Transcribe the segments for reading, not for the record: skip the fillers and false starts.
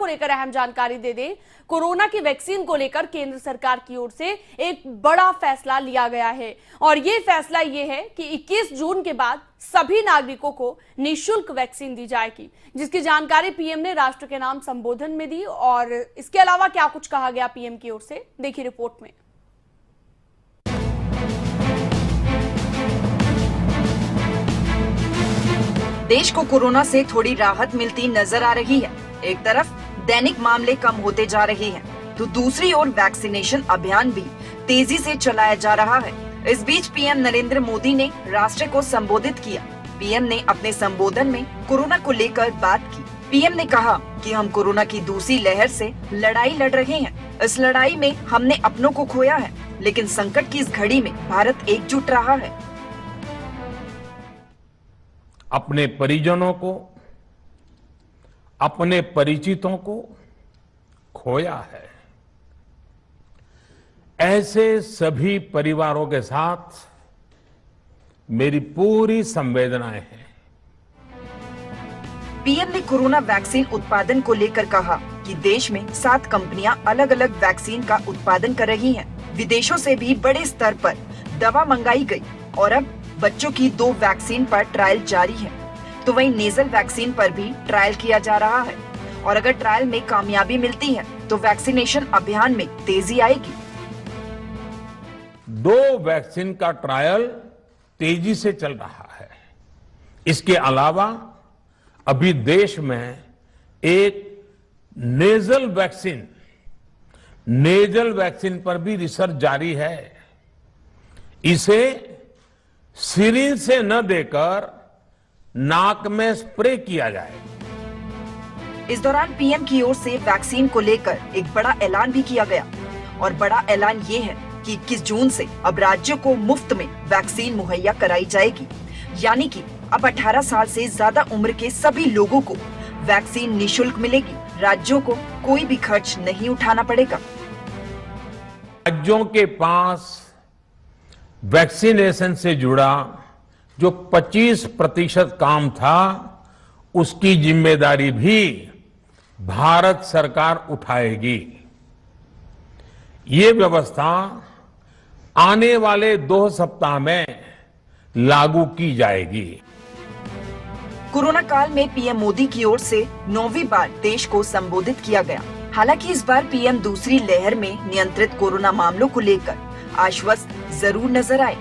लेकर अहम जानकारी दे दें। कोरोना की वैक्सीन को लेकर केंद्र सरकार की ओर से एक बड़ा फैसला लिया गया है और ये फैसला ये है कि 21 जून के बाद सभी नागरिकों को निःशुल्क वैक्सीन दी जाएगी, जिसकी जानकारी पीएम ने राष्ट्र के नाम संबोधन में दी। और इसके अलावा क्या कुछ कहा गया पीएम की ओर से, देखिए रिपोर्ट में। देश को कोरोना से थोड़ी राहत मिलती नजर आ रही है। एक तरफ दैनिक मामले कम होते जा रहे हैं, तो दूसरी ओर वैक्सीनेशन अभियान भी तेजी से चलाया जा रहा है। इस बीच पीएम नरेंद्र मोदी ने राष्ट्र को संबोधित किया। पीएम ने अपने संबोधन में कोरोना को लेकर बात की। पीएम ने कहा कि हम कोरोना की दूसरी लहर से लड़ाई लड़ रहे हैं। इस लड़ाई में हमने अपनों को खोया है, लेकिन संकट की इस घड़ी में भारत एकजुट रहा है। अपने परिजनों को, अपने परिचितों को खोया है। ऐसे सभी परिवारों के साथ मेरी पूरी संवेदनाएं हैं। पीएम ने कोरोना वैक्सीन उत्पादन को लेकर कहा कि देश में 7 कंपनियां अलग अलग वैक्सीन का उत्पादन कर रही हैं। विदेशों से भी बड़े स्तर पर दवा मंगाई गई और अब बच्चों की 2 वैक्सीन पर ट्रायल जारी है। तो वहीं नेजल वैक्सीन पर भी ट्रायल किया जा रहा है और अगर ट्रायल में कामयाबी मिलती है तो वैक्सीनेशन अभियान में तेजी आएगी। 2 वैक्सीन का ट्रायल तेजी से चल रहा है। इसके अलावा अभी देश में एक नेजल वैक्सीन पर भी रिसर्च जारी है। इसे सिरिंज से न देकर नाक में स्प्रे किया जाए। इस दौरान पीएम की ओर से वैक्सीन को लेकर एक बड़ा ऐलान भी किया गया और बड़ा ऐलान ये है कि 21 जून से अब राज्यों को मुफ्त में वैक्सीन मुहैया कराई जाएगी। यानी कि अब 18 साल से ज्यादा उम्र के सभी लोगों को वैक्सीन निःशुल्क मिलेगी। राज्यों को कोई भी खर्च नहीं उठाना पड़ेगा। राज्यों के पास वैक्सीनेशन से जुड़ा जो 25% काम था, उसकी जिम्मेदारी भी भारत सरकार उठाएगी। ये व्यवस्था आने वाले 2 सप्ताह में लागू की जाएगी। कोरोना काल में पीएम मोदी की ओर से 9वीं बार देश को संबोधित किया गया। हालांकि इस बार पीएम दूसरी लहर में नियंत्रित कोरोना मामलों को लेकर आश्वस्त जरूर नजर आए।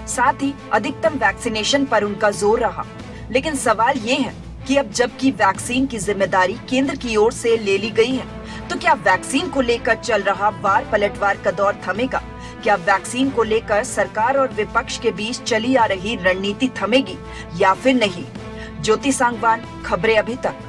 साथ ही अधिकतम वैक्सीनेशन पर उनका जोर रहा। लेकिन सवाल ये है कि अब जबकि वैक्सीन की जिम्मेदारी केंद्र की ओर से ले ली गई है, तो क्या वैक्सीन को लेकर चल रहा वार पलटवार का दौर थमेगा? क्या वैक्सीन को लेकर सरकार और विपक्ष के बीच चली आ रही रणनीति थमेगी या फिर नहीं? ज्योति सांगवान, खबरें अभी तक।